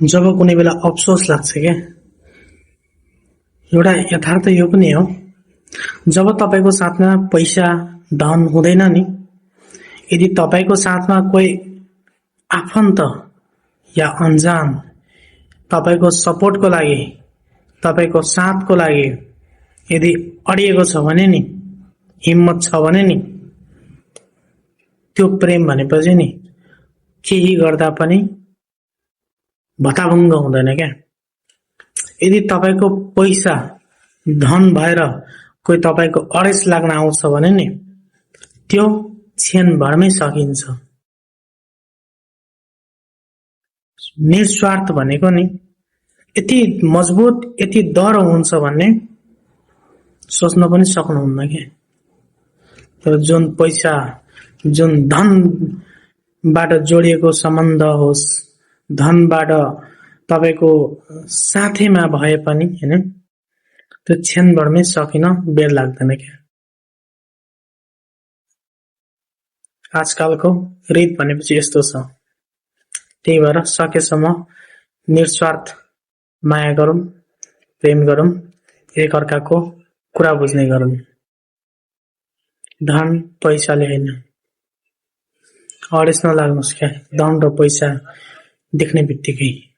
जब कुनै बेला अफसोस लाग्छ क्या, एउटा यथार्थ यो पनि हो, जब तपाईको साथमा पैसा धन हुँदैन नि, यदि तपाईको साथमा कोही आफन्त या अनजान तपाईको सपोर्टको लागि, तपाईको साथको लागि यदि अडिएको छ भने नि, हिम्मत छ भने नि, त्यो प्रेम भनेपछि नि केही गर्दा पनि भताभुङ्ग हुँदैन क्या। यदि तपाईको पैसा धन भएर कोही तपाईको अडेस लाग्न आउँछ भने नि, त्यो क्षणभरमै सकिन्छ। निस्वार्थ भनेको नि यति मजबुत, यति दह्रो हुन्छ भन्ने सोच्न पनि सक्नुहुन्न क्या। तर जुन पैसा, जुन धनबाट जोडिएको सम्बन्ध होस्, धनबाट तपाईको साथैमा भए पनि हैन, त्यो क्षणभरमै सकिन बेर लाग्दैन क्या। आजकलको रीत भनेपछि यस्तो छ। त्यही भएर सकेसम्म निस्वार्थ माया गरौं, प्रेम गरौं, एक अर्काको कुरा बुझ्ने गरौं। धन पैसाले हैन। अडेस नलाग्नुस् क्या, धन र पैसा देख्ने बित्तिकै।